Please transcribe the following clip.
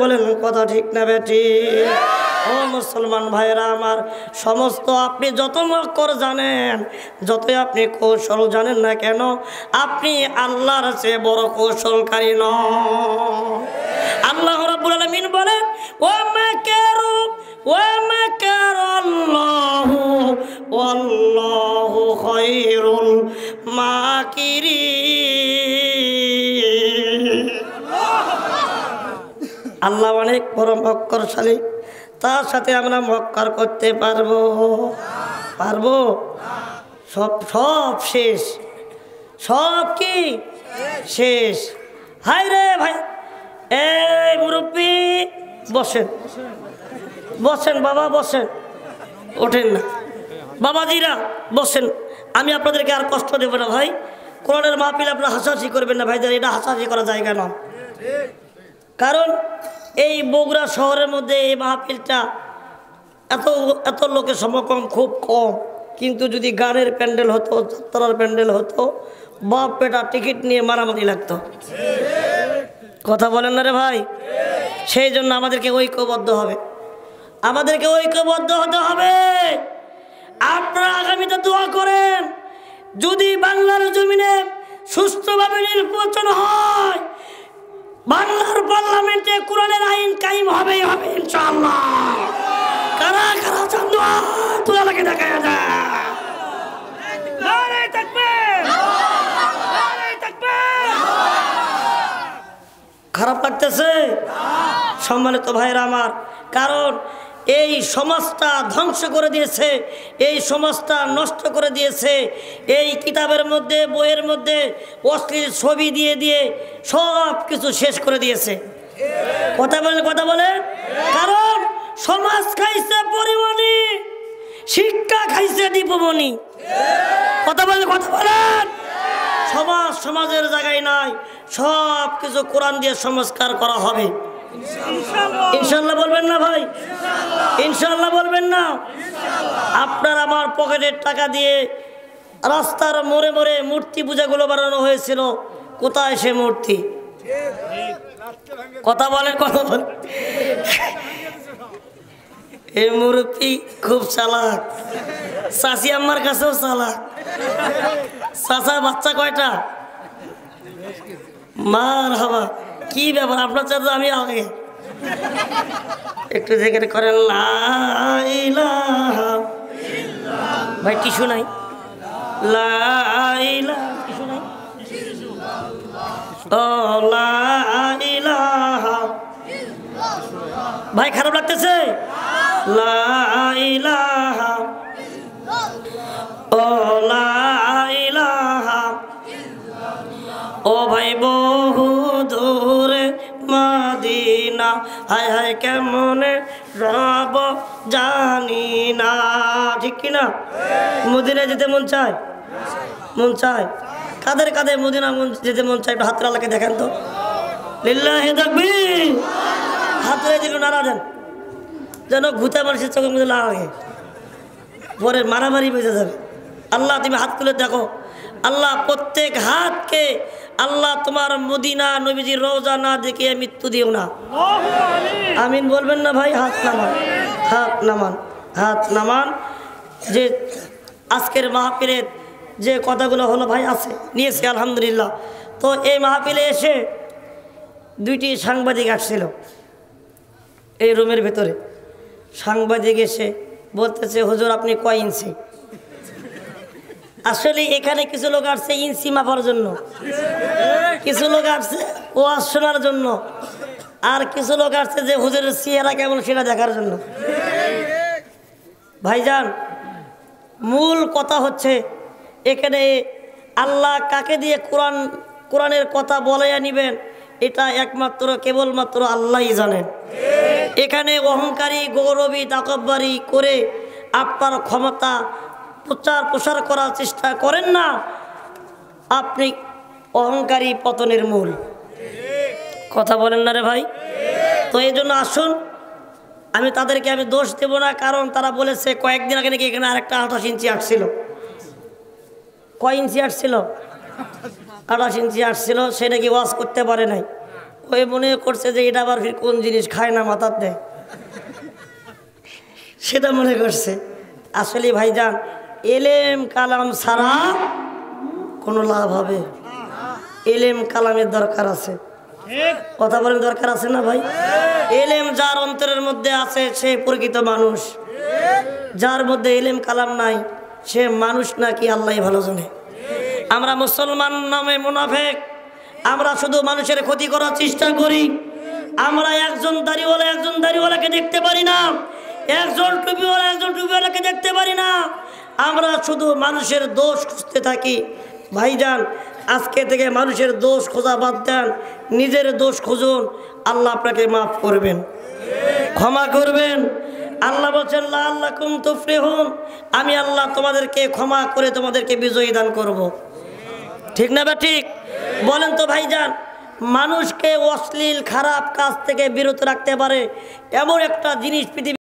বলেন কথা ঠিক না বেটি? ও মুসলমান ভাইরা আমার, সমস্ত আপনি যত মক্কর জানেন, যতই আপনি কৌশল জানেন না কেন, আপনি আল্লাহর চেয়ে বড় কৌশলকারী নন। আল্লাহ রাব্বুল আলামিন বলেন, ওয়া মাকারু ওয়া মাকারাল্লাহু ওয়াল্লাহু খায়রুল মাকিরিন। আল্লাহ অনেক বড় মক্করশালী, তার সাথে আমরা মক্কর করতে পারবো? সব শেষ, সব কি শেষ। হাই রে ভাই, এই মুরব্বী বসেন, বসেন বাবা, বসেন, ওঠেন না বাবাজিরা, বসেন। আমি আপনাদেরকে আর কষ্ট দেব না ভাই। কোরআনের মাহফিল আপনারা হাসাহাসি করবেন না ভাইদের, এটা হাসাহাসি করা জায়গা না। কারণ এই বগুড়া শহরের মধ্যে এই মাহফিলটা এত লোকের সমাগম খুব কম, কিন্তু যদি গানের প্যান্ডেল হতো, যাত্রার প্যান্ডেল হতো, বাপ বেটা টিকিট নিয়ে মারামারি লাগতো। কথা বলেন না রে ভাই? সেই জন্য আমাদেরকে ঐক্যবদ্ধ হবে, আমাদেরকে ঐক্যবদ্ধ হতে হবে। আপনারা আগামীতে দোয়া করেন, যদি বাংলার জমিনে সুষ্ঠুভাবে নির্বাচন হয়, বাংলার পার্লামেন্টে কোরআনের আইন কায়েম হবেই হবে ইনশাআল্লাহ। কারা কারা চান্দু তুলা লাগে দেখা যায়। নারে তাকবীর, নারে তাকবীর। খারাপ লাগতেছে সম্মানিত ভাইরা আমার, কারণ এই সমাজটা ধ্বংস করে দিয়েছে, এই সমাজটা নষ্ট করে দিয়েছে। এই কিতাবের মধ্যে, বইয়ের মধ্যে অশ্লীল ছবি দিয়ে দিয়ে সব কিছু শেষ করে দিয়েছে। কথা বলেন, কথা বলেন। কারণ সমাজ খাইছে পরিমণি, শিক্ষা খাইছে দীপমণি। কথা বলেন, কথা বলেন। সমাজের জায়গায় নাই, সব কিছু কোরআন দিয়ে সংস্কার করা হবে ইনশাআল্লাহ। বলবেন না ভাই? ইনশাআল্লাহ বলবেন না? আপনার আমার পকেটের টাকা দিয়ে রাস্তার মোড়ে মোড়ে মূর্তি পূজাগুলো বানানো হয়েছিল, কোথায় সে মূর্তি? কথা বলেন, কথা বলেন। এই মূর্তি খুব চালাক, চাচি আমার কাছেও চালাক। চাচা বাচ্চা কয়টা? মার হাবা, কি ব্যাপার আপনার চাচা? আমি আগে একটু জিকির করেন, লা ইলাহা ইল্লাল্লাহ। ভাই টিস্যু নাই? লা ইলাহা, টিস্যু নাই? ও লা ইলাহা ইল্লাল্লাহ। ভাই খারাপ লাগতেছে? লা ইলাহা ও লা ইলাহা। ও ভাই বহু দূরে মদিনা, হায় হায় কেমনে যাব জানি না। ঠিক কিনা? মদিনায় যেতে মন চায়? মন চায়? কাদের কাদের মদিনা যেতে মন চায়? একটু হাতের আল্লাহকে দেখেন তো। লিল্লাহি তাকবীর। হাতের দিল নাড়া দেন, যেন ভূতে মানুষের চোখের মধ্যে না লাগে, পরে মারামারি বেঁচে যাবে। আল্লাহ তুমি হাত তুলে দেখো, আল্লাহ প্রত্যেক হাতকে আল্লাহ তোমার মদিনা নবীজির রওজা না দেখে মৃত্যু দিও না। আমিন বলবেন না ভাই? হাত নামান, হাত নামান, হাত নামান। যে আজকের মাহফিলের যে কথাগুলো হলো ভাই আছে, নিয়েছি আলহামদুলিল্লাহ। তো এই মাহফিলে এসে দুইটি সাংবাদিক আসছিল এই রুমের ভেতরে। সাংবাদিক এসে বলতেছে, হুজুর আপনি কয় ইঞ্চি? আসলে এখানে কিছু লোক আসছে ইঞ্চি মাপার জন্য, কিছু লোক আসছে ওয়াজ শোনার জন্য, আর কিছু লোক আসছে যে হুজুরের চেহারা কেমন সেটা দেখার জন্য। ভাইজান, মূল কথা হচ্ছে এখানে আল্লাহ কাকে দিয়ে কোরআনের কথা বলাইয়া নিবেন, এটা একমাত্র কেবলমাত্র আল্লাহই জানেন। এখানে অহংকারী, গৌরবী, তাকব্বুরি করে আপনার ক্ষমতা প্রসার করার চেষ্টা করেন না, আপনি অহংকারী পতনের মূল। কথা বলেন না রে ভাই? তো এই জন্য আসুন, আমি তাদেরকে দোষ দেব না, কারণ তারা বলেছে কয়েকদিন আগে নাকি এখানে আরেকটা 28 ইঞ্চি আসছিল। কয় ইঞ্চি আসছিল? 28 ইঞ্চি আসছিল, সে নাকি ওয়াজ করতে পারে নাই। ওই মনে করছে যে এটা আবার ফির কোন জিনিস খায় না মাথার দেয়, সেটা মনে করছে। আসলে ভাইজান এলেম কালাম ছাড়া কোনো লাভ হবে? এলেম কালামের দরকার আছে, কথা বলেন দরকার আছে না ভাই? এলেম যার অন্তরের মধ্যে আছে সে প্রকৃত মানুষ, যার মধ্যে এলেম কালাম নাই সে মানুষ নাকি আল্লাহ ভালো জানে। আমরা মুসলমান নামে মুনাফিক, আমরা শুধু মানুষের ক্ষতি করার চেষ্টা করি। আমরা একজন দাড়িওয়ালাকে দেখতে পারি না, একজন টুপিওয়ালাকে দেখতে পারি না। আমরা শুধু মানুষের দোষ খুঁজতে থাকি। ভাইজান আজকে থেকে মানুষের দোষ খোঁজা বাদ দেন, নিজের দোষ খুঁজুন, আল্লাহ আপনাকে মাফ করবেন, ক্ষমা করবেন। আল্লাহ বলছেন লাআল্লাকুম তুফলিহুন, আমি আল্লাহ তোমাদেরকে ক্ষমা করে তোমাদেরকে বিজয়ী দান করব। ঠিক না বা ঠিক বলেন তো ভাইজান? মানুষকে অশ্লীল খারাপ কাজ থেকে বিরত রাখতে পারে এমন একটা জিনিস পৃথিবী